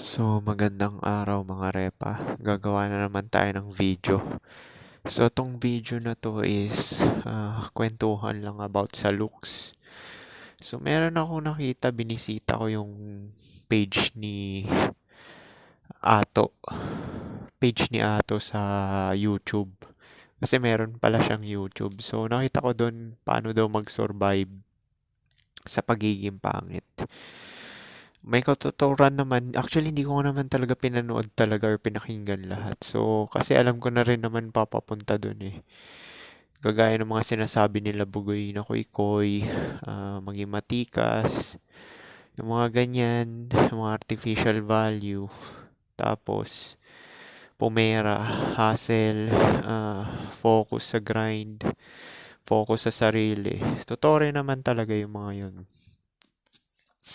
So, magandang araw mga repa. Gagawa na naman tayo ng video. So, tong video na to is kwentuhan lang about sa looks. So, meron ako nakita, binisita ko yung page ni Ato. Page ni Ato sa YouTube. Kasi meron pala siyang YouTube. So, nakita ko doon paano daw mag-survive sa pagiging pangit. May katuturan naman. Actually, hindi ko naman talaga pinanood talaga or pinakinggan lahat. So, kasi alam ko na rin naman papapunta dun eh. Kagaya ng mga sinasabi nila bugoy na koy-koy, maging matikas, yung mga ganyan, yung mga artificial value. Tapos, pumera, hustle, focus sa grind, focus sa sarili. Totoo rin naman talaga yung mga yun.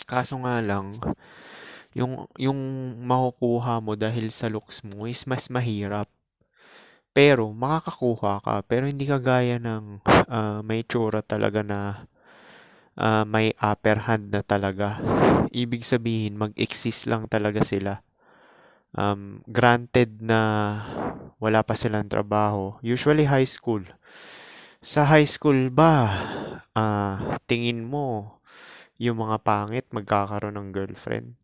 Kaso nga lang, yung makukuha mo dahil sa looks mo is mas mahirap. Pero makakakuha ka, pero hindi kagaya ng may tsura talaga na may upper hand na talaga. Ibig sabihin, mag-exist lang talaga sila. Granted na wala pa silang trabaho. Usually high school. Sa high school ba, tingin mo, yung mga pangit magkakaroon ng girlfriend?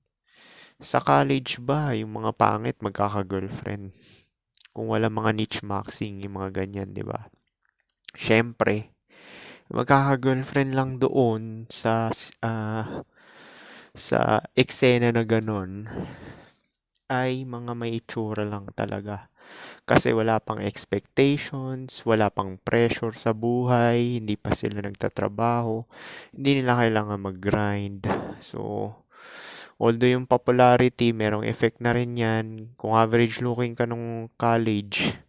Sa college ba, yung mga pangit magkaka-girlfriend? Kung wala mga niche maxing, yung mga ganyan, di ba? Siyempre, magkaka-girlfriend lang doon sa eksena na ganon ay mga may itsura lang talaga. Kasi wala pang expectations, wala pang pressure sa buhay, hindi pa sila nagtatrabaho, hindi nila kailangan mag-grind. So, although yung popularity, merong effect na rin yan. Kung average looking ka nung college,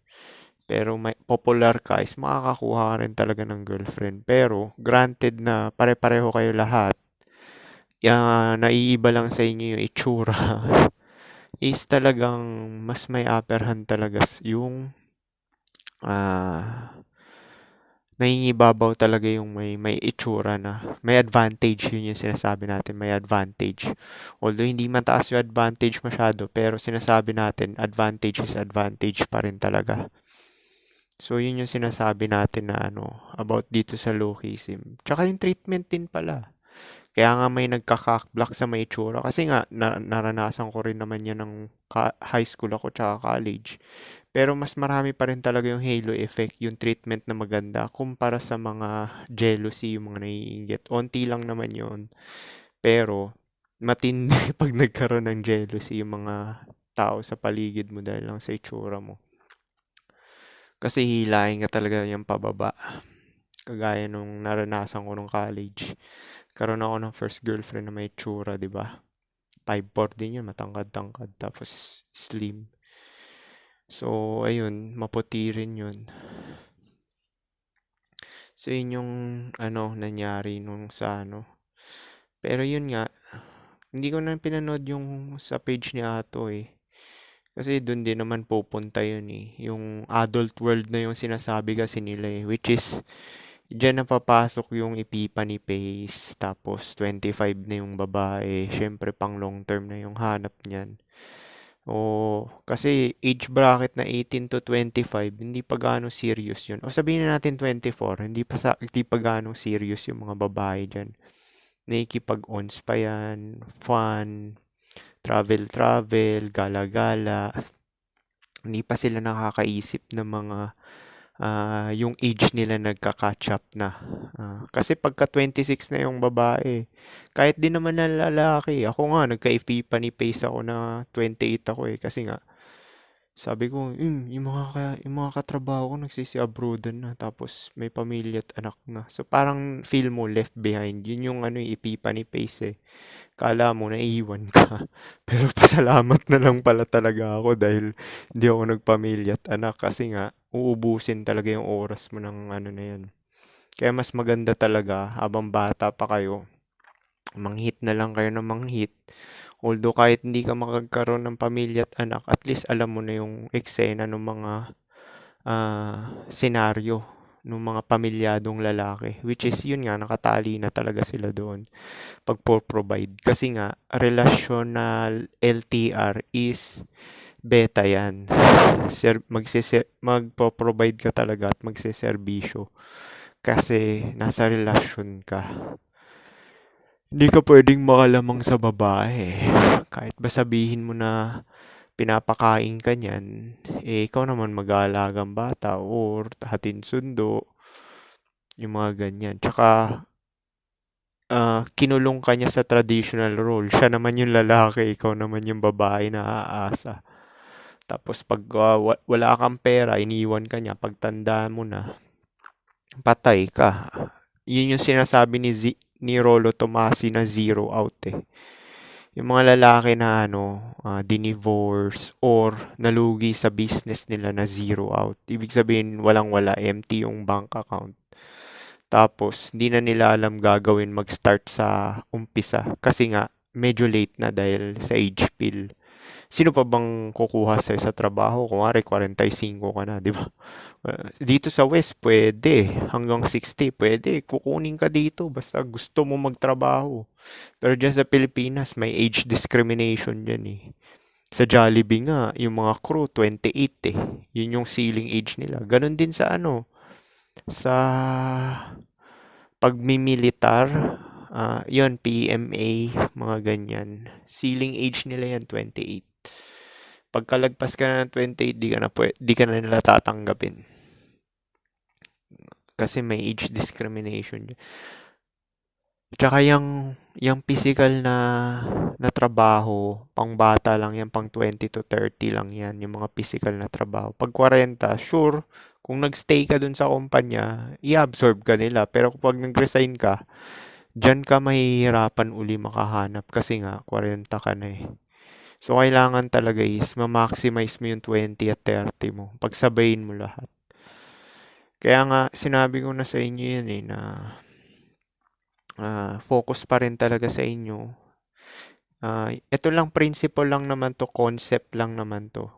pero may popular ka, is makakakuha ka rin talaga ng girlfriend. Pero, granted na pare-pareho kayo lahat, naiiba lang sa inyo yung itsura, is talagang mas may upper hand talaga yung ah nangingibabaw talaga yung may itsura na. May advantage, yun yung sinasabi natin, may advantage. Although hindi mataas yung advantage masyado, pero sinasabi natin, advantage is advantage pa rin talaga. So, yun yung sinasabi natin na about dito sa lookism. Tsaka yung treatment din pala. Kaya nga may nagkaka-block sa may itsura. Kasi nga, naranasan ko rin naman yan ng high school ako tsaka college. Pero mas marami pa rin talaga yung halo effect, yung treatment na maganda, kumpara sa mga jealousy, yung mga naiinggit. Onti lang naman yun. Pero, matindi pag nagkaroon ng jealousy yung mga tao sa paligid mo dahil lang sa itsura mo. Kasi hilahin ka talaga yung pababa. Kagaya nung naranasan ko nung college. Karoon ako ng first girlfriend na may itsura, di ba? 5'4" din yun, matangkad-tangkad, tapos slim. So, ayun, maputi rin yun. So, yun yung, nangyari nung sa Pero yun nga, hindi ko na pinanood yung sa page ni Ato eh. Kasi dun din naman pupunta yun eh. Yung adult world na yung sinasabi kasi nila eh. Which is, diyan na papasok yung Epiphany phase. Tapos, 25 na yung babae. Syempre, pang long term na yung hanap niyan. O, kasi age bracket na 18 to 25, hindi pa gaano serious yun. O sabihin na natin 24, hindi pa gaano serious yung mga babae dyan. Nakikipag-ons pa yan, fun, travel-travel, gala-gala. Hindi pa sila nakakaisip ng mga yung age nila nagka-catch up na. Kasi pagka 26 na yung babae, kahit din naman na lalaki, ako nga, nagka-epiphany phase ako na 28 ako eh. Kasi nga, sabi ko, yung mga katrabaho ko nagsisi-abroadan na, tapos may pamilya at anak na. So parang feel mo left behind. Yun yung epiphany phase eh. Kala mo naiiwan ka. Pero pasalamat na lang pala talaga ako dahil hindi ako nagpamilya at anak kasi nga uubusin talaga yung oras mo ng na yan. Kaya mas maganda talaga habang bata pa kayo, manghit na lang kayo ng manghit. Although kahit hindi ka makagkaroon ng pamilya at anak, at least alam mo na yung eksena ng mga senaryo nung mga pamilyadong lalaki. Which is yun nga, nakatali na talaga sila doon pagpo-provide. Kasi nga, relational LTR is beta yan. Magpo-provide ka talaga at magseserbisyo. Kasi nasa relasyon ka. Hindi ka pwedeng makalamang sa babae. Kahit ba sabihin mo na pinapakain ka niyan, eh ikaw naman mag-aalagang bata or hatin sundo, yung mga ganyan. Tsaka, kinulong ka niya sa traditional role. Siya naman yung lalaki, ikaw naman yung babae na aasa. Tapos pag wala kang pera, iniwan ka niya, pagtanda mo na, patay ka. Yun yung sinasabi ni Rolo Tomasi na zero out eh. Yung mga lalaki na dinivorce or nalugi sa business nila na zero out. Ibig sabihin, walang-wala, empty yung bank account. Tapos, hindi na nila alam gagawin mag-start sa umpisa. Kasi nga, medyo late na dahil sa age pill. Sino pa bang kukuha sa'yo sa trabaho? Kunwari, 45 ka na, di ba? Dito sa West, pwede. Hanggang 60, pwede. Kukunin ka dito basta gusto mo magtrabaho. Pero dyan sa Pilipinas, may age discrimination dyan eh. Sa Jollibee nga, yung mga crew, 28 eh. Yun yung ceiling age nila. Ganon din sa sa pagmimilitar. Yun, PMA, mga ganyan. Ceiling age nila yan, 28. Pagkalagpas ka na ng 28, di ka na nila tatanggapin. Kasi may age discrimination. Tsaka yung physical na trabaho, pang bata lang yan, pang 20 to 30 lang yan, yung mga physical na trabaho. Pag 40, sure, kung nagstay ka dun sa kumpanya, i-absorb ka nila. Pero kapag nag-resign ka, dyan ka mahihirapan uli makahanap kasi nga 40 ka na eh. So, kailangan talaga is ma-maximize mo yung 20 at 30 mo. Pagsabayin mo lahat. Kaya nga, sinabi ko na sa inyo yan eh, na focus pa rin talaga sa inyo. Ito lang, principle lang naman to, concept lang naman to.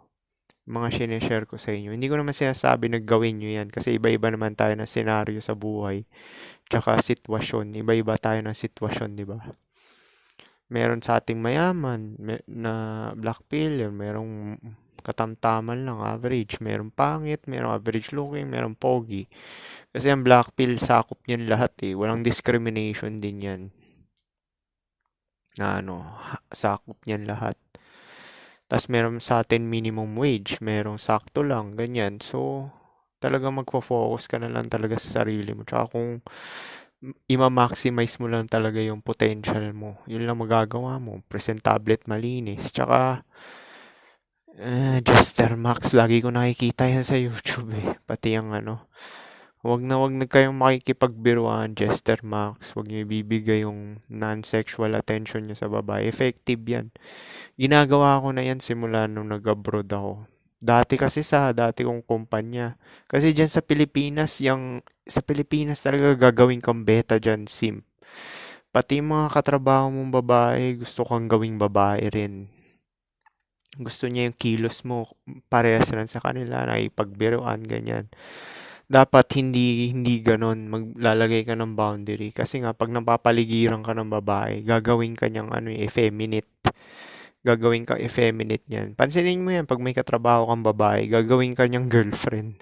Mga sineshare ko sa inyo. Hindi ko naman sinasabi na gawin nyo yan kasi iba-iba naman tayo ng senaryo sa buhay. Tsaka sitwasyon. Iba-iba tayo ng sitwasyon, di ba? Meron sa ating mayaman na black pill, merong katamtaman lang, average. Merong pangit, merong average looking, merong pogi. Kasi ang black pill, sakop niyan lahat eh. Walang discrimination din yan. Na sakop niyan lahat. Tapos meron sa atin minimum wage, merong sakto lang, ganyan. So, talagang magfo-focus ka na lang talaga sa sarili mo. Tsaka kung ima-maximize mo lang talaga yung potential mo, yun lang magagawa mo. Presentable at malinis. Tsaka, Jester Max, lagi ko nakikita yan sa YouTube eh. Pati yung wag na kayong makikipagbiruan, Jester Max. Wag niyo ibibigay yung non-sexual attention niyo sa babae. Effective yan. Ginagawa ko na yan simula nung nag-abroad ako. Dati kong kumpanya. Kasi dyan sa Pilipinas talaga gagawin kang beta dyan, simp. Pati mga katrabaho mong babae, gusto kang gawing babae rin. Gusto niya yung kilos mo, parehas lang sa kanila, nakipagbiruan, ganyan. Dapat hindi ganon, maglalagay ka ng boundary. Kasi nga, pag napapaligiran ka ng babae, gagawin ka niyang effeminate. Gagawin ka effeminate niyan. Pansinin mo yan, pag may katrabaho kang babae, gagawin ka niyang girlfriend.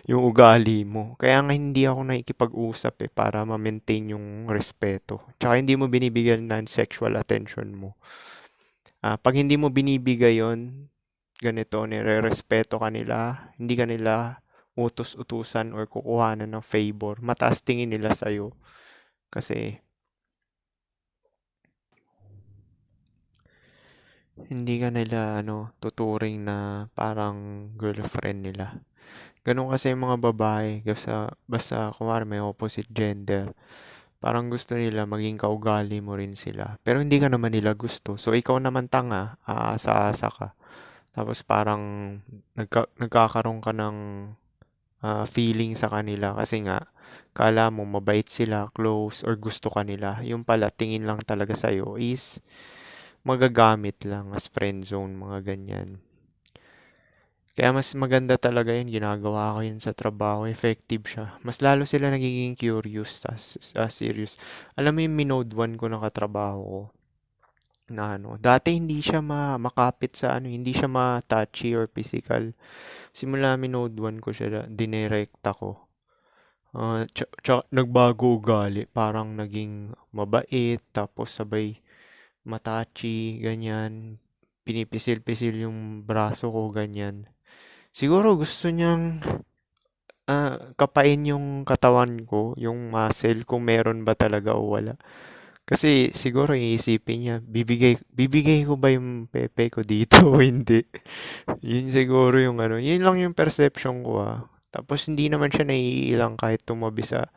Yung ugali mo. Kaya nga hindi ako nakikipag-usap para ma-maintain yung respeto. Tsaka hindi mo binibigyan ng sexual attention mo. Pag hindi mo binibigay yon, ganito, nire-respeto ka nila, hindi ka nila utos-utusan or kukuhanan ng favor. Mataas tingin nila sa'yo. Kasi hindi ka nila tuturing na parang girlfriend nila. Ganun kasi yung mga babae, basta kumari may opposite gender, parang gusto nila maging kaugali mo rin sila. Pero hindi ka naman nila gusto. So, ikaw naman tanga, aasa-asa ka. Tapos parang nagkakaroon ka ng feeling sa kanila kasi nga, kala mo mabait sila, close, or gusto ka nila. Yung pala, tingin lang talaga sa'yo is magagamit lang as friend zone, mga ganyan. Kaya mas maganda talaga yun, ginagawa ko yun sa trabaho, effective siya. Mas lalo sila nagiging curious, serious. Alam mo yung Minode 1 ko nakatrabaho ko, na ano, dati hindi siya makapit sa ano, hindi siya ma-touchy or physical. Simula Minode 1 ko siya, dinirekta ko. Nagbago ugali, parang naging mabait, tapos sabay matachi, ganyan. Pinipisil-pisil yung braso ko, ganyan. Siguro gusto niyang kapain yung katawan ko, yung muscle, kung meron ba talaga o wala. Kasi siguro iisipin niya, bibigay ko ba yung pepe ko dito o hindi? Yun siguro yung ano, yun lang yung perception ko Tapos hindi naman siya naiilang kahit tumabi sa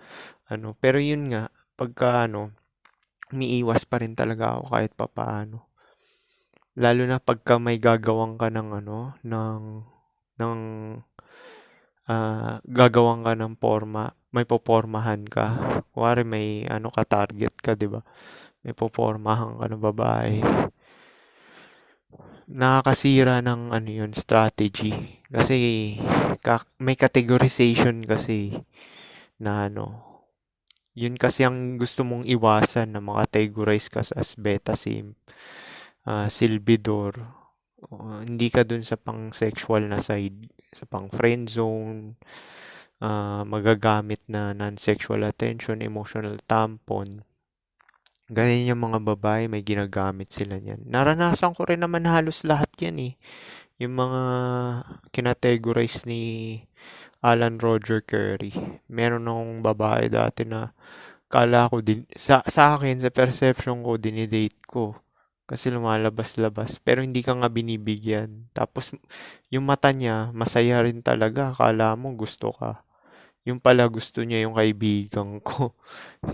ano. Pero yun nga, pagka ano, umiiwas pa rin talaga ako kahit papaano. Lalo na pagka may gagawang ka ng ano, ng gagawan ka ng forma, may popormahan ka. Kuwari may ano ka, target ka, di ba? May popormahan ka ng babae. Nakakasira ng ano yun, strategy. Kasi may categorization kasi na ano. Yun kasi ang gusto mong iwasan na makategorize ka as beta sim, silbidor. Hindi ka dun sa pang sexual na side, sa pang friend zone, magagamit na non-sexual attention, emotional tampon. Ganyan yung mga babae, may ginagamit sila niyan. Naranasan ko rin naman halos lahat yan eh. Yung mga kinategorize ni Alan Roger Curry. Meron akong babae dati na kala ko din, sa akin, sa perception ko, dinidate ko. Kasi lumalabas-labas. Pero hindi ka nga binibigyan. Tapos, yung mata niya, masaya rin talaga. Akala mo gusto ka. Yung pala gusto niya yung kaibigan ko.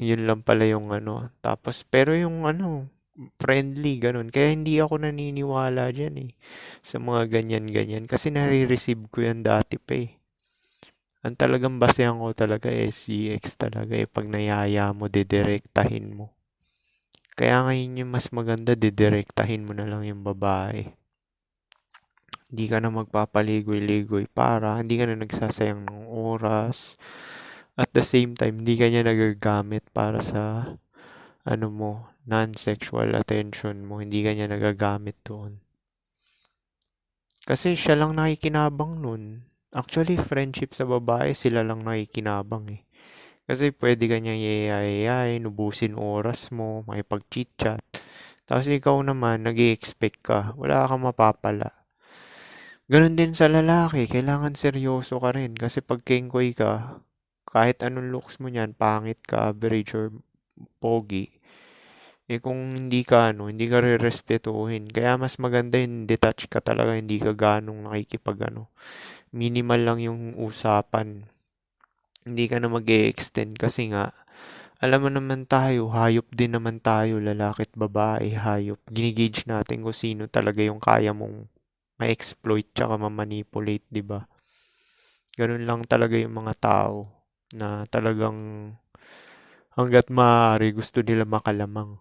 Yun lang pala yung ano. Tapos, pero yung ano, friendly, ganun. Kaya hindi ako naniniwala dyan eh. Sa mga ganyan-ganyan. Kasi nare-receive ko yan dati pa eh. Ang talagang basehan ko talaga eh, CX talaga eh. Pag nayaya mo, didirektahin mo. Kaya ngayon yung mas maganda, didirektahin mo na lang yung babae. Hindi ka na magpapaligoy-ligoy para hindi ka na nagsasayang ng oras. At the same time, hindi ka niya nagagamit para sa ano mo, non-sexual attention mo. Hindi ka niya nagagamit doon. Kasi siya lang nakikinabang nun. Actually, friendship sa babae, sila lang nakikinabang eh. Kasi pwede ka niyang yayayay, nubusin oras mo, makipag-chit-chat. Tapos ikaw naman, nag expect ka. Wala kang mapapala. Ganon din sa lalaki, kailangan seryoso ka rin. Kasi pag kengkoy ka, kahit anong looks mo niyan, pangit ka, average or pogi, eh kung hindi ka ano, hindi ka re-respetuhin. Kaya mas maganda yung detach ka talaga, hindi ka ganong nakikipag ano. Minimal lang yung usapan. Hindi ka na mag-e-extend kasi nga, alam mo naman tayo, hayop din naman tayo, lalaki at babae, hayop. Ginigage natin kung sino talaga yung kaya mong ma-exploit tsaka ma-manipulate, di ba? Ganun lang talaga yung mga tao na talagang hanggat maaari gusto nila makalamang.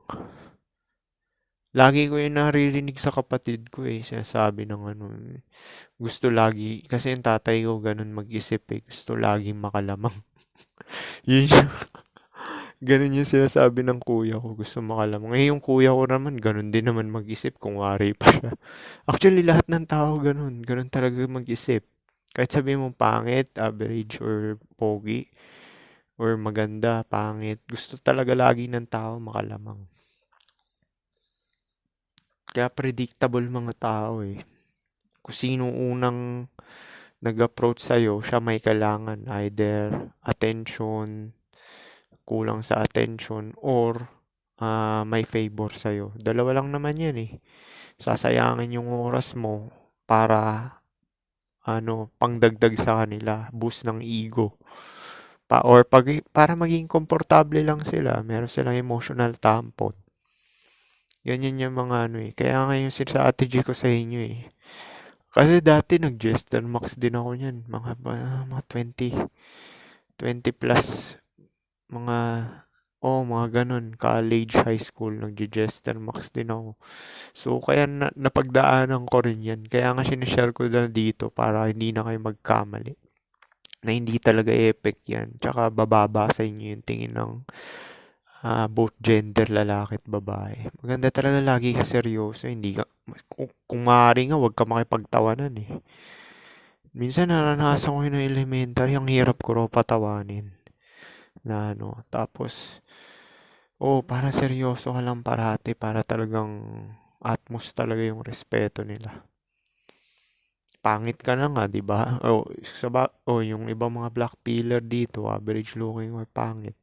Lagi ko yung naririnig sa kapatid ko eh, sinasabi ng ano, gusto lagi, kasi yung tatay ko ganun mag-isip eh, gusto laging makalamang. Yun yung, ganun yung sinasabi ng kuya ko, gusto makalamang. Eh, yung kuya ko naman, ganun din naman mag-isip kung wari pa siya. Actually, lahat ng tao ganun, ganun talaga mag-isip. Kahit sabi mo pangit, average, or pogi, or maganda, pangit, gusto talaga lagi ng tao makalamang. Kaya predictable mga tao eh. Kung sino unang nag-approach sa'yo, siya may kailangan. Either attention, kulang sa attention, or may favor sa'yo. Dalawa lang naman yan eh. Sasayangin yung oras mo para ano, pangdagdag sa kanila, boost ng ego. Para maging komportable lang sila, meron silang emotional tampon. Ganyan yung mga ano eh. Kaya nga yung strategy ko sa inyo eh. Kasi dati nag-Jester Max din ako niyan. Mga 20 plus. Mga Oo, mga gano'n. College, high school, nagje-Jester Max din ako. So, kaya napagdaanan ko rin yan. Kaya nga sinishare ko na dito para hindi na kayo magkamali. Na hindi talaga epic yan. Tsaka bababa sa inyo yung tingin ng both gender, lalaki at babae. Maganda talaga lagi ka seryoso. Hindi ka, kung maaari nga, huwag ka makipagtawanan eh. Minsan naranasan ko yun ng elementary, ang hirap ko raw patawanin. Na ano, tapos, para seryoso ka lang parati para talagang atmos talaga yung respeto nila. Pangit ka na nga, 'di ba? Yung ibang mga black pillar dito, average looking or pangit.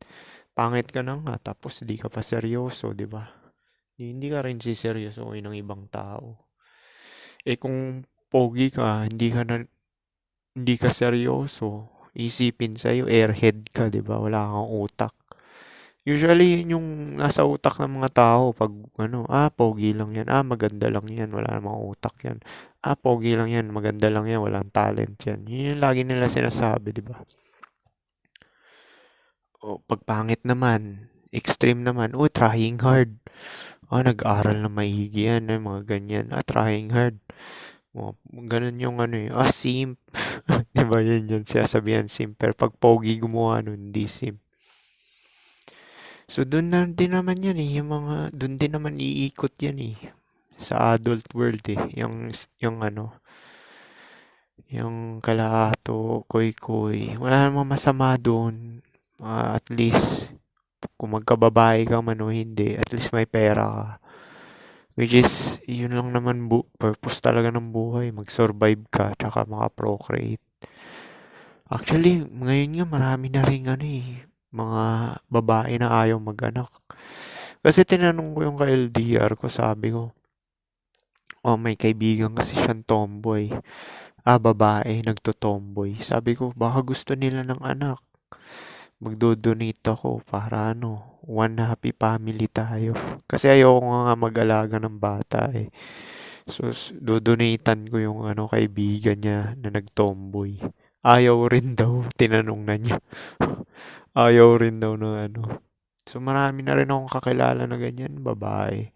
Pangit ka na nga tapos di ka pa seryoso, 'di ba? Hindi ka rin siseryosohin ng ibang tao. Kung pogi ka, hindi ka seryoso. Isipin sa'yo, airhead ka, 'di ba? Wala kang utak. Usually, yun yung nasa utak ng mga tao pag pogi lang yan. Maganda lang yan. Wala namang utak yan. Pogi lang yan. Maganda lang yan. Walang talent yan. Yun yung lagi nila sinasabi, di ba? O, pag pangit naman, extreme naman, trying hard. Nag-aral na maigi yan. Mga ganyan. Trying hard. Ganun yung simp. Di ba yun yun? Sinasabihan simp. Pero pag pogi gumawa nun, hindi simp. So, dun na din naman yan eh. Dun din naman iikot yan eh. Sa adult world eh. Yung kalahato, koy-koy. Wala namang masama dun. At least, kung magkababae ka man o hindi, at least may pera ka. Which is, yun lang naman purpose talaga ng buhay. Mag-survive ka, tsaka maka-procreate. Actually, ngayon nga marami na rin mga babae na ayaw mag-anak. Kasi tinanong ko yung ka-LDR ko, sabi ko, may kaibigan kasi siyang tomboy. Babae, nagto-tomboy. Sabi ko, baka gusto nila ng anak. Magdo-donate ako para one happy family tayo. Kasi ayoko nga mag-alaga ng bata eh. So, dodonatean ko yung kaibigan niya na nag-tomboy. Ayaw rin daw, tinanong na niya. Ayaw rin daw ng So, marami na rin akong kakilala na ganyan, babae.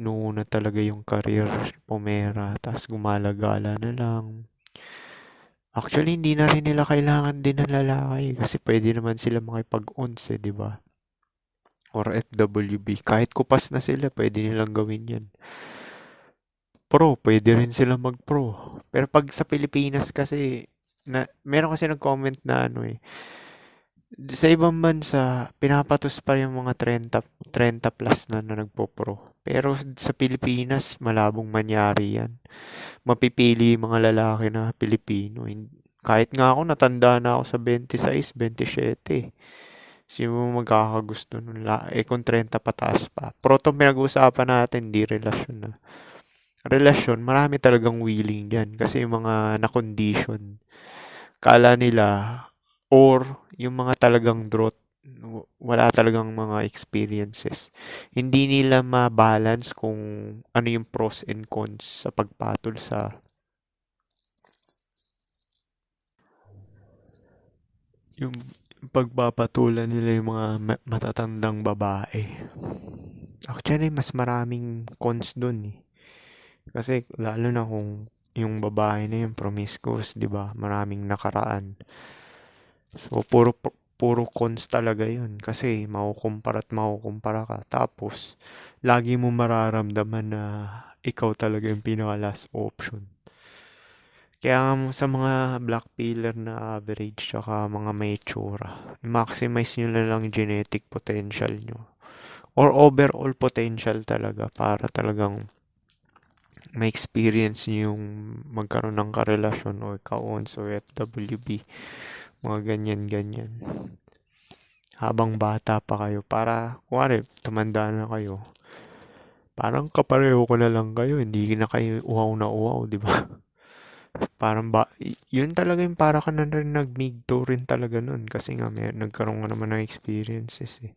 Nuuna talaga yung career, pumera, tapos gumala-gala na lang. Actually, hindi na rin nila kailangan din ng lalaki kasi pwede naman sila makipag-ons di ba? Or FWB. Kahit kupas na sila, pwede nilang gawin yan. Pro, pwede rin sila mag-pro. Pero pag sa Pilipinas kasi, meron kasi nag-comment na sa ibang bansa, pinapatos pa yung mga 30 plus na nagpo-pro. Pero sa Pilipinas, malabong mangyari yan. Mapipili yung mga lalaki na Pilipino. Kahit nga ako, natanda na ako sa 26, 27. Sino mo magkakagusto nun? Kung 30 pataas pa. Pero itong pinag-uusapan natin, di relasyon na. Relasyon, marami talagang willing dyan. Kasi yung mga na-condition, kala nila, or yung mga talagang drought, wala talagang mga experiences. Hindi nila ma-balance kung ano yung pros and cons sa pagpatol sa yung pagpapatulan nila yung mga matatandang babae. Actually, mas maraming cons dun eh. Kasi lalo na kung yung babae na yung promiscuous, 'di ba? Maraming nakaraan. So puro cons talaga 'yun kasi makukumpara ka. Tapos lagi mo mararamdaman na ikaw talaga yung pinaka last option. Kaya sa mga black pillar na average tsaka mga may tsura, i-maximize nyo na lang genetic potential nyo. Or overall potential talaga para talagang may experience nyo yung magkaroon ng karelasyon or ka-ons or FWB. Mga ganyan-ganyan. Habang bata pa kayo para, kuwari, tumanda na kayo. Parang kapareho ko na lang kayo. Hindi na kayo uhaw na uhaw, di ba? Parang yun talaga yung para ka na rin nag-migto rin talaga nun. Kasi nga, nagkaroon ka naman ng experiences eh.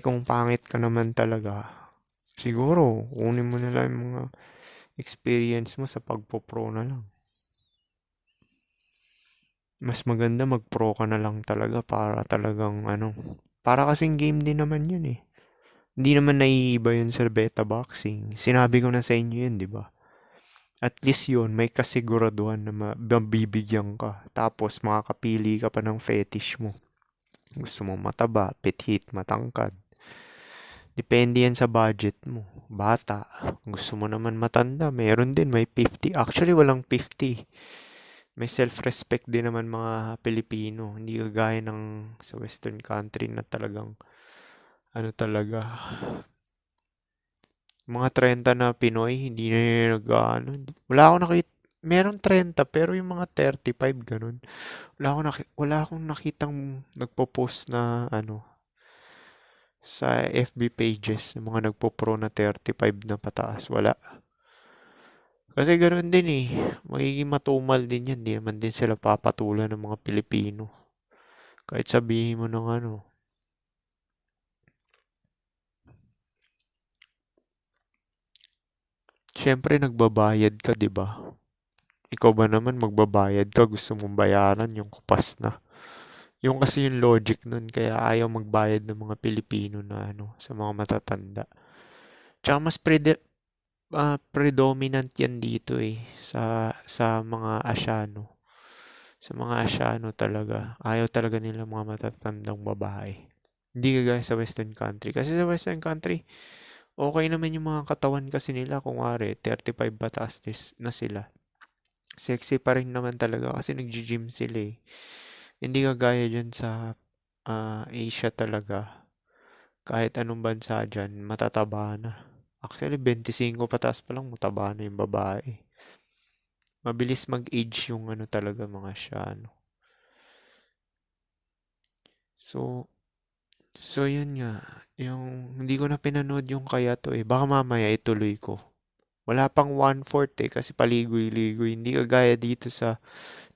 Kung pangit ka naman talaga, siguro, kunin mo na lang yung mga experience mo sa pagpo-pro na lang. Mas maganda mag-pro ka na lang talaga para talagang Para kasing game din naman yun eh. Hindi naman naiiba yun sa beta boxing. Sinabi ko na sa inyo yun, di ba? At least yun, may kasiguraduhan na mabibigyan ka. Tapos makakapili ka pa ng fetish mo. Gusto mo mataba, petite, matangkad. Depende yan sa budget mo. Bata, gusto mo naman matanda. Meron din, may 50. Actually, walang 50. May self-respect din naman mga Pilipino. Hindi kagaya ng sa Western country na talagang ano talaga. Mga 30 na Pinoy, hindi na yun ano. Wala akong nakita. Meron 30 pero yung mga 35 ganun. Wala akong nakitang nagpo-post na ano sa FB pages ng mga nagpo-pro na 35 na pataas. Wala. Kasi ganoon din eh. Magiging matumal din yan. Di naman din sila papatulan ng mga Pilipino. Kahit sabihin mo ng ano. Siyempre nagbabayad ka, di ba? Ikaw ba naman magbabayad ka? Gusto mong bayaran yung kupas na. Yung kasi yung logic nun. Kaya ayaw magbayad ng mga Pilipino na ano sa mga matatanda. Tsaka mas predominant yan dito eh sa mga Asyano. Sa mga Asyano talaga. Ayaw talaga nila mga matatandang babae. Hindi kagaya sa Western country. Kasi sa Western country, okay naman yung mga katawan kasi nila. Kung wari, 35 pataas na sila. Sexy pa rin naman talaga kasi nag-gym sila eh. Hindi kagaya dyan sa Asia talaga. Kahit anong bansa dyan, matataba na. Actually, 25 pataas pa lang, mataba na yung babae. Mabilis mag-age yung ano talaga mga Asyano. So yun nga. Yung, hindi ko na pinanood yung kaya to eh. Baka mamaya ituloy ko. Wala pang 1/4 eh kasi paligoy-ligoy. Hindi kagaya dito sa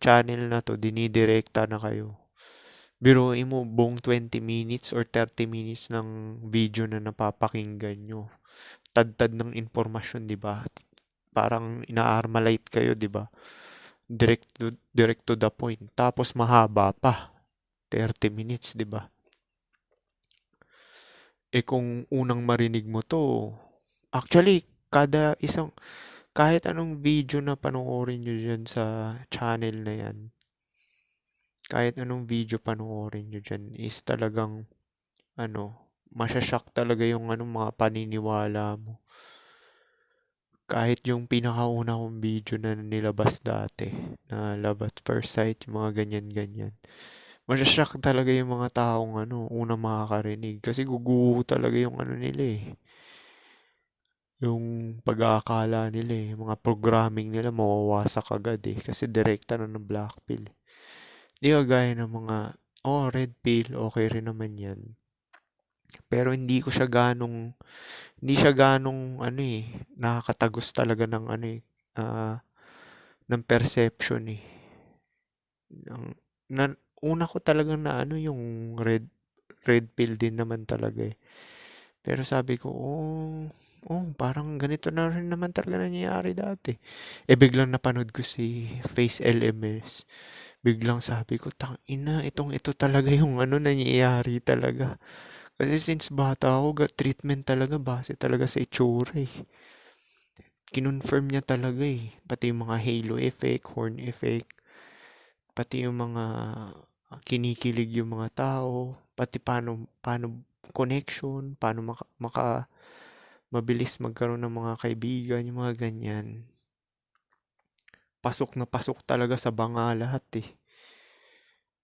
channel na to, dinidirekta na kayo. Biruin mo buong 20 minutes or 30 minutes ng video na napapakinggan nyo. Tad-tad ng informasyon, di ba? Parang ina-armalite kayo, di ba? Direct to the point. Tapos mahaba pa. 30 minutes, di ba? Eh kung unang marinig mo to, actually, kahit anong video na panoorin nyo dyan sa channel na yan, kahit anong video panoorin nyo dyan is talagang, ano, masyashock talaga yung mga paniniwala mo. Kahit yung pinakauna kong video na nilabas dati, na Love at First Sight, yung mga ganyan-ganyan. Masyashock talaga yung mga taong unang makakarinig. Kasi guguho talaga yung nila eh. Yung pag-aakala nila eh. Yung mga programming nila mawawasak agad eh. Kasi direkta na ng black pill. Di kagaya ng mga, red pill, okay rin naman yan. Pero hindi siya ganong nakakatagos talaga ng ng perception eh. Ng, una ko talaga na yung red pill din naman talaga eh. Pero sabi ko, parang ganito na rin naman talaga nangyayari dati. Eh biglang napanood ko si Face LMS. Biglang sabi ko, ina, ito talaga yung nangyayari talaga. Kasi since bata ako, treatment talaga base talaga sa itsura eh. Kinonfirm niya talaga eh. Pati yung mga halo effect, horn effect, pati yung mga kinikilig yung mga tao, pati paano connection, paano mabilis magkaroon ng mga kaibigan, yung mga ganyan. Pasok na pasok talaga sa banga lahat eh.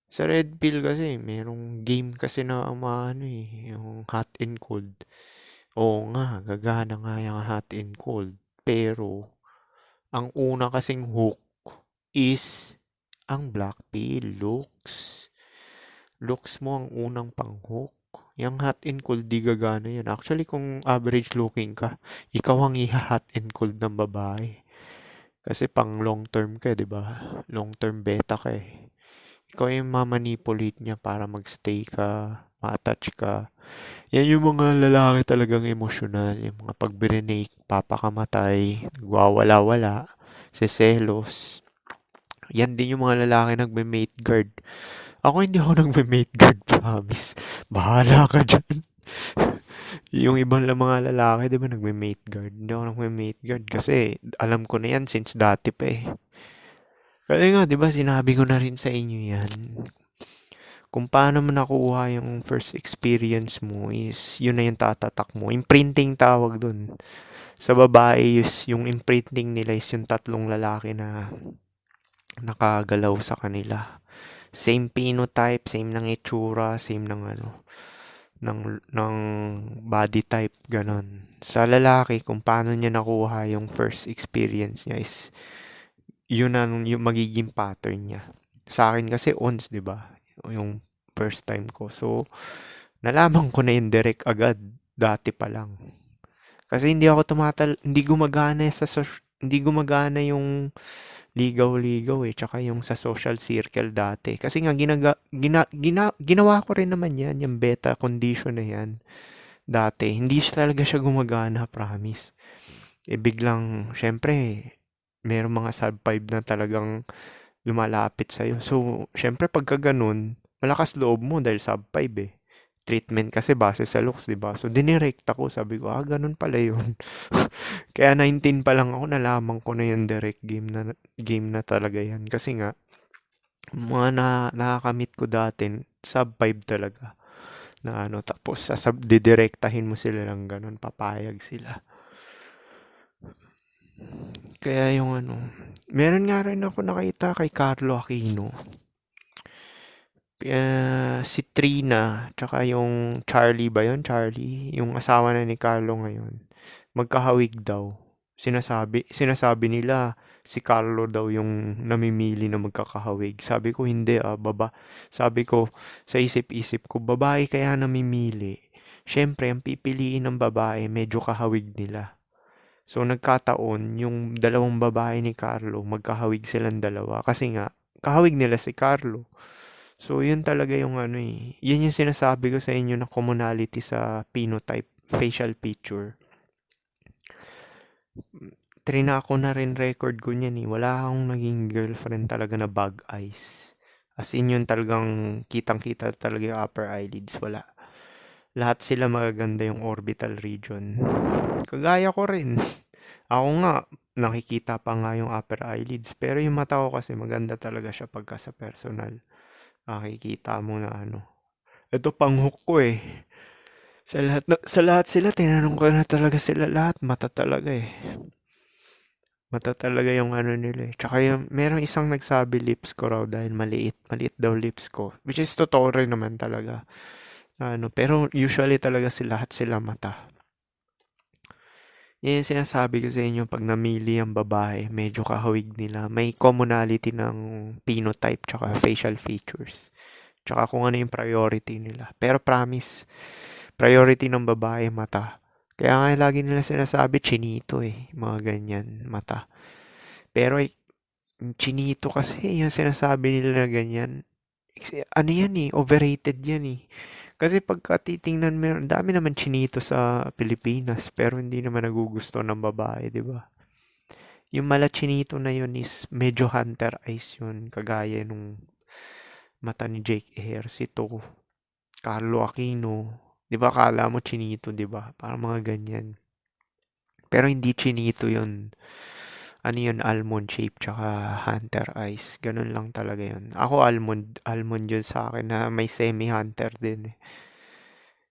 Sa Red Pill kasi, merong game kasi na yung hot and cold. Oo nga, gagana nga yung hot and cold. Pero, ang una kasing hook is ang black pill, looks. Looks mo ang unang pang-hook. Yung hot and cold, di gagana yun. Actually, kung average looking ka, ikaw ang iha-hot and cold ng babae. Kasi pang long term ka, di ba? Long term beta ka eh. Ikaw yung mamanipulate niya para magstay ka, ma-attach ka. Yan yung mga lalaki talagang emosyonal. Yung mga pag-brinake, papakamatay, nagwawala-wala, seselos. Yan din yung mga lalaki nagme-mate guard. Ako hindi ako nagme-mate guard, promise. Bahala ka dyan. Yung ibang mga lalaki, di ba, nagme-mate guard. Hindi ako nagme-mate guard kasi alam ko na yan since dati pa eh. Kaya nga, di ba, sinabi ko na rin sa inyo yan. Kung paano mo nakuha yung first experience mo is yun na yung tatatak mo. Imprinting tawag dun. Sa babae is yung imprinting nila is yung tatlong lalaki na nakagalaw sa kanila. Same phenotype, same ng itsura, same ng ng body type, ganon. Sa lalaki, kung paano niya nakuha yung first experience niya is yun ang yung magiging pattern niya. Sa akin kasi ons, 'di ba? Yung first time ko. So, nalaman ko na yung direct agad dati pa lang. Kasi hindi gumagana hindi gumagana yung ligaw-ligaw eh, tsaka yung sa social circle dati. Kasi nga ginawa ko rin naman yan, yung beta condition na yan dati. Hindi siya gumagana, promise. Eh biglang, syempre, merong mga sub 5 na talagang lumalapit sa'yo. So, syempre pagka ganun, malakas loob mo dahil sub 5 eh. Treatment kasi base sa looks, 'di ba? So dinirekta ko, sabi ko, ganun pala 'yun. Kaya 19 pa lang ako, nalaman ko na yung direct game na talaga 'yan kasi nga mga nakakamit ko dati sub 5 talaga na tapos didirektahin mo sila ng ganun, papayag sila. Kaya yung meron nga rin ako nakita kay Carlo Aquino. Si Trina, tsaka yung Charlie ba yun? Charlie, yung asawa na ni Carlo ngayon. Magkahawig daw. Sinasabi nila si Carlo daw yung namimili na magkakahawig. Sabi ko hindi Sabi ko sa isip-isip ko, babae kaya namimili. Siyempre, ang pipiliin ng babae, medyo kahawig nila. So nagkataon, yung dalawang babae ni Carlo, magkahawig silang dalawa. Kasi nga, kahawig nila si Carlo. So, yun talaga yung yun yung sinasabi ko sa inyo na commonality sa phenotype, facial feature. Trinako na rin record ko niyan eh. Wala akong naging girlfriend talaga na bug eyes. As in yun talagang kitang-kita talaga yung upper eyelids. Wala. Lahat sila magaganda yung orbital region. Kagaya ko rin. Ako nga, nakikita pa nga yung upper eyelids. Pero yung mata ko kasi maganda talaga siya pagka sa personal. Nakikita mo na Ito pang-hook ko eh. Sa lahat sila, tinanong ko na talaga sila lahat. Mata talaga eh. Mata talaga yung nila eh. Tsaka yung, merong isang nagsabi lips ko raw dahil maliit. Maliit daw lips ko. Which is totoo rin naman talaga. Pero usually talaga lahat sila mata. Yan yung sinasabi ko sa inyo pag namili ang babae, medyo kahawig nila. May commonality ng phenotype tsaka facial features. Tsaka kung ano yung priority nila. Pero promise, priority ng babae, mata. Kaya nga lagi nila sinasabi, chinito eh. Mga ganyan, mata. Pero chinito kasi, yung sinasabi nila na ganyan, ano yan eh, overrated yan eh. Kasi pagka titingnan mo, dami naman chinito sa Pilipinas, pero hindi naman nagugusto ng babae, di ba? Yung mala chinito na yun is medyo hunter eyes yun, kagaya nung mata ni Jake Ejercito, Carlo Aquino, di ba kala mo chinito, di ba? Parang mga ganyan. Pero hindi chinito yun. Ano yun, almond shape tsaka hunter eyes. Ganun lang talaga yun. Ako almond yun sa akin na may semi-hunter din eh.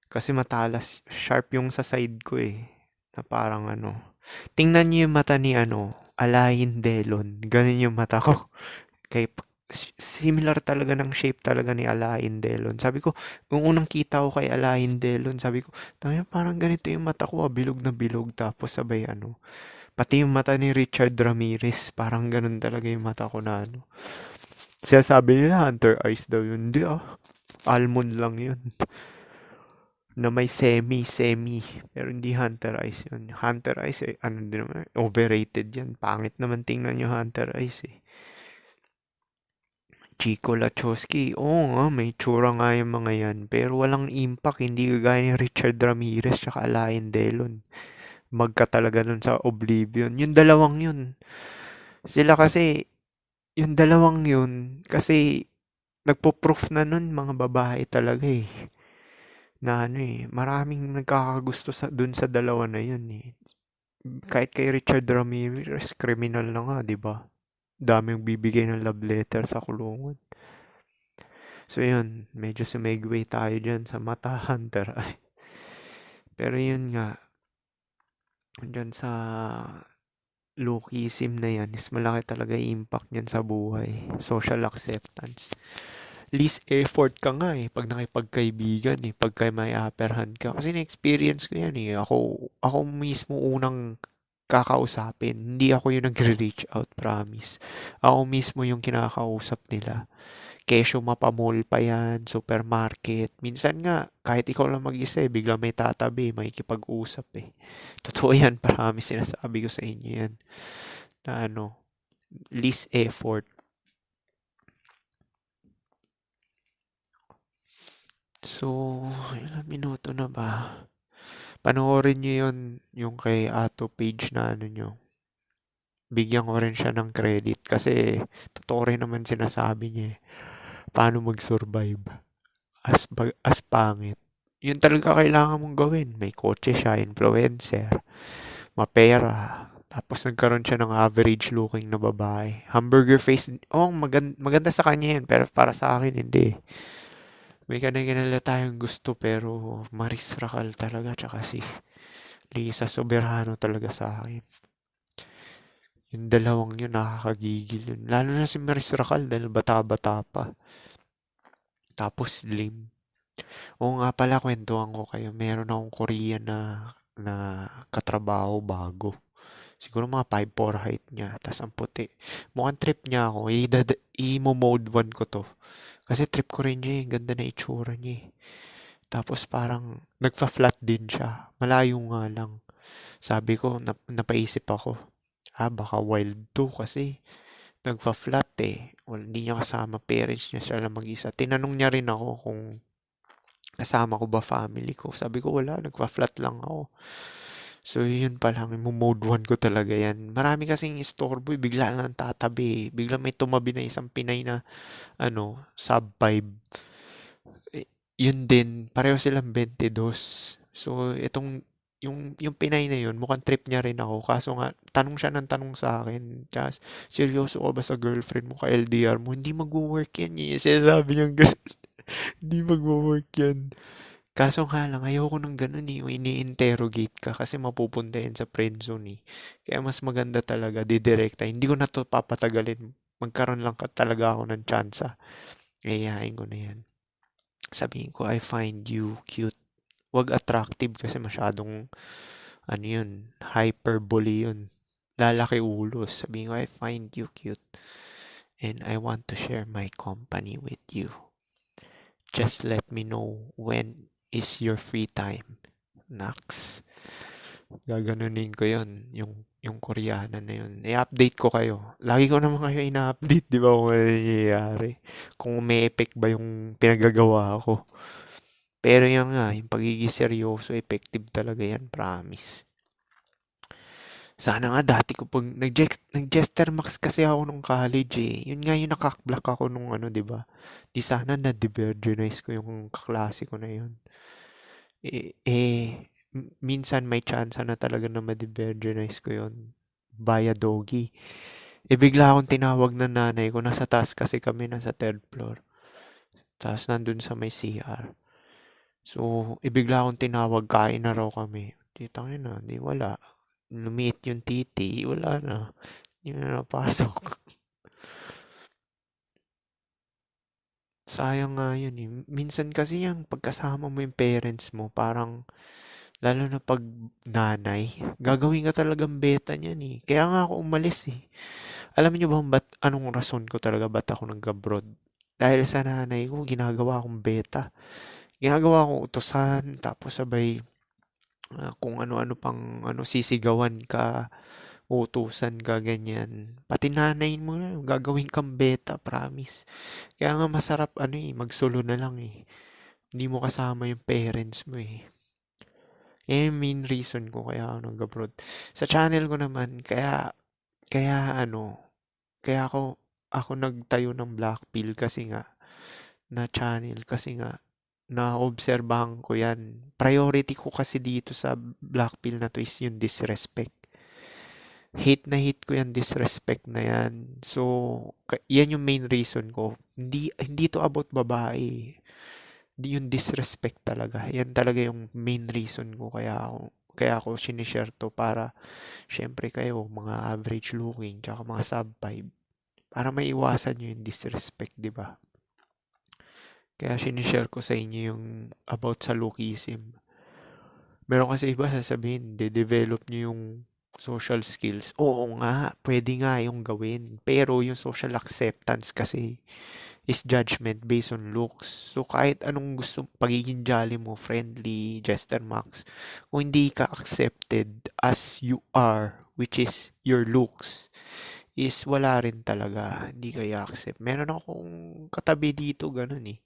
Kasi matalas, sharp yung sa side ko eh. Na parang tingnan niyo yung mata ni Alain Delon. Ganun yung mata ko. Kay, similar talaga ng shape talaga ni Alain Delon. Sabi ko, yung unang kita ko kay Alain Delon, sabi ko, parang ganito yung mata ko, bilog na bilog. Tapos sabay pati yung mata ni Richard Ramirez, parang ganun talaga yung mata ko na Siya sabi nila, hunter eyes daw yun. Hindi almond lang yun. Na may semi. Pero hindi hunter eyes yun. Hunter eyes, din naman, overrated yan. Pangit naman tingnan yung hunter eyes eh. Chico Lachowski, oo nga, may tsura nga yung mga yan. Pero walang impact, hindi kagaya ni Richard Ramirez tsaka Alain Delon. Magka talaga nun sa Oblivion. Yung dalawang yun. Sila kasi, yung dalawang yun, kasi nagpo-proof na nun mga babae talaga eh. Na ano eh, maraming nagkakagusto dun sa dalawa na yun eh. Kahit kay Richard Ramirez, criminal na nga, di ba? Daming bibigay ng love letter sa kulungan. So yun, medyo sumegway tayo dyan sa Mata Hunter. Pero yun nga, dyan sa lookism na yan is malaki talaga yung impact niyan sa buhay. Social acceptance. Least effort ka nga eh pag nakipagkaibigan eh, pagka may upper hand ka. Kasi na-experience ko yan eh. Ako mismo unang kakausapin. Hindi ako yung nagre-reach out, promise. Ako mismo yung kinakausap nila. Kesyo mapamall pa yan, supermarket. Minsan nga, kahit ikaw lang mag-isa eh, bigla may tatabi, makikipag-usap eh. Totoo yan, promise, sinasabi ko sa inyo yan. Na ano, least effort. So, ilang minuto na ba? Panoorin nyo yun, yung kay Ato page na ano nyo. Bigyan ko rin siya ng credit kasi totoo rin naman sinasabi niya eh. Paano mag-survive as pangit. Yun talaga kailangan mong gawin. May kotse siya, influencer, mapera. Tapos nagkaroon siya ng average looking na babae. Hamburger face. Oh, maganda sa kanya yan. Pero para sa akin, hindi. May kanya-kanya tayong gusto pero Maris Racal talaga. Tsaka si Lisa Soberano talaga sa akin. Yung dalawang yun, nakakagigil yun. Lalo na si Maris Racal dahil bata-bata pa. Tapos slim. Oo nga pala, kwentuhan ko kayo. Meron akong Korean na katrabaho bago. Siguro mga 5'4" height niya. Tapos ang puti. Mukhang trip niya ako. I-mode 1 ko to. Kasi trip ko rin niya eh. Ganda na itsura niya eh. Tapos parang nagfa-flat din siya. Malayo nga lang. Sabi ko, napaisip ako. Baka wild to kasi nagfa-flat eh. Well, hindi niya kasama parents niya. Siya lang mag-isa. Tinanong niya rin ako kung kasama ko ba family ko. Sabi ko wala, nagpa-flat lang ako. So yun pa lang, mode 1 ko talaga yan. Marami kasing istorbo, bigla lang tatabi. Bigla may tumabi na isang Pinay na sub 5. Yun din, pareho silang 22. So yung Pinay na yun, mukhang trip niya rin ako. Kaso nga, tanong siya ng tanong sa akin. Just, seryoso ka ba sa girlfriend mo, ka LDR mo? Hindi mag-work yan. Yung sinasabi niyang gano'n. Hindi mag-work yan. Kaso nga lang, ayoko ng ganun eh, yung ini-interrogate ka kasi mapupunta yan sa friendzone eh. Kaya mas maganda talaga, didirekta. Hindi ko na to papatagalin. Magkaroon lang talaga ako ng tsansa. Ayayain ko na yan. Sabihin ko, I find you cute. Wag attractive kasi masyadong, hyperbole yun. Lalaki ulos. Sabihin ko, I find you cute. And I want to share my company with you. Just let me know when is your free time. Nax. Gaganunin ko yon yung Koreana na yun. I-update ko kayo. Lagi ko naman kayo ina-update, di ba, kung ano nangyayari. Kung may effect ba yung pinagagawa ko. Pero yan nga, yung pagiging seryoso, effective talaga yan, promise. Sana nga dati ko pag nag-Jester Max kasi ako nung college eh. Yun nga yung nakakblock ako nung di ba? Di sana na-divergenize ko yung kaklase ko na yun. Minsan may chance na talaga na ma-divergenize ko yun via doggy. Bigla akong tinawag ng nanay ko. Nasa taas kasi kami, nasa third floor. Tapos nandun sa may CR. So, bigla akong tinawag, kain na raw kami. Titangin na, di wala. Lumiit yung titi, wala na. Hindi na napasok. Sayang nga yun eh. Minsan kasi yung pagkasama mo yung parents mo, parang, lalo na pag nanay, gagawin ka talagang beta niyan eh. Kaya nga ako umalis eh. Alam niyo ba anong rason ko talaga ba't ako nag-abroad? Dahil sa nanay ko, ginagawa akong beta. Ginagawa akong utusan, tapos sabay kung ano-ano pang sisigawan ka, utusan ka, ganyan. Pati nanay mo na, gagawin kang beta, promise. Kaya nga masarap magsolo na lang eh. Hindi mo kasama yung parents mo eh. Yan yung main reason ko kaya ako nag-abroad. Sa channel ko naman, kaya ako nagtayo ng black pill kasi nga, na channel kasi nga naobserbahan ko yan. Priority ko kasi dito sa black pill na to is yung disrespect. Hate na hate ko yung disrespect na yan. So, yan yung main reason ko. Hindi to about babae. Hindi yung disrespect talaga. Yan talaga yung main reason ko kaya ako sinishare to para syempre kayo, mga average looking, tsaka mga sub 5, para maiwasan nyo yung disrespect, di ba? Kaya sinishare ko sa inyo yung about sa lookism. Meron kasi iba sasabihin, de-develop nyo yung social skills. Oo nga, pwede nga yung gawin. Pero yung social acceptance kasi is judgment based on looks. So kahit anong gusto, pagiging jolly mo, friendly, Jester Max, kung hindi ka accepted as you are, which is your looks, is wala rin talaga. Hindi kaya accept. Meron akong katabi dito, ganun eh.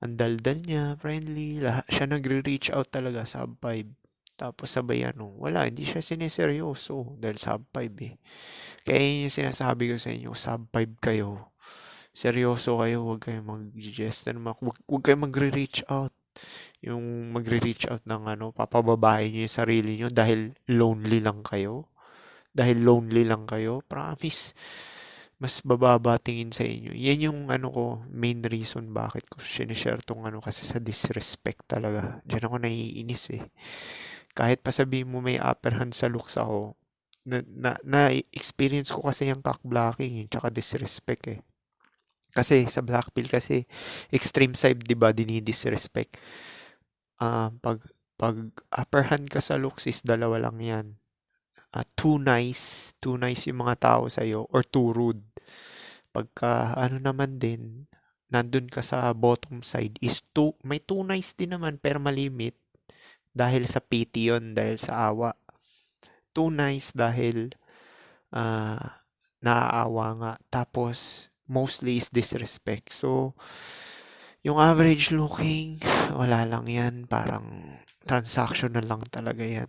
Ang daldal niya, friendly, lahat, siya nagre-reach out talaga, sub 5. Tapos sabay wala, hindi siya sineseryoso dahil sub 5 eh. Kaya yun yung sinasabi ko sa inyo, sub 5 kayo. Seryoso kayo, huwag kayong mag-gesture, huwag kayong magre-reach out. Yung magre-reach out ng papababae niyo yung sarili niyo dahil lonely lang kayo. Dahil lonely lang kayo, promise, mas bababa tingin sa inyo. Yan yung ko, main reason bakit ko sinishare tong kasi sa disrespect talaga. Diyan ako naiinis eh. Kahit pa sabihin mo may upper hand sa looks ako, na-experience ko kasi yung cock-blocking tsaka disrespect eh. Kasi sa black pill kasi, extreme side, di ba, dinidisrespect. Pag upper hand ka sa looks is dalawa lang yan. Too nice yung mga tao sa'yo, or too rude. Pagka naman din, nandun ka sa bottom side is may too nice din naman pero malimit dahil sa pity yun, dahil sa awa. Too nice dahil naaawa nga. Tapos, mostly is disrespect. So, yung average looking, wala lang yan. Parang transactional lang talaga yan.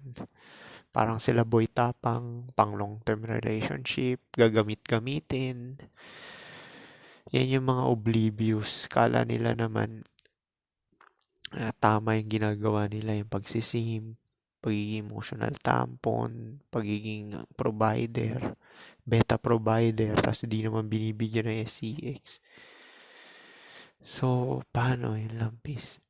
Parang sila boy tapang, pang long-term relationship, gagamit-gamitin. Yan yung mga oblivious. Kala nila naman tama yung ginagawa nila, yung pagsisim, pagiging emotional tampon, pagiging provider, beta provider, tapos di naman binibigyan ng SCX. So, paano yun lang, peace?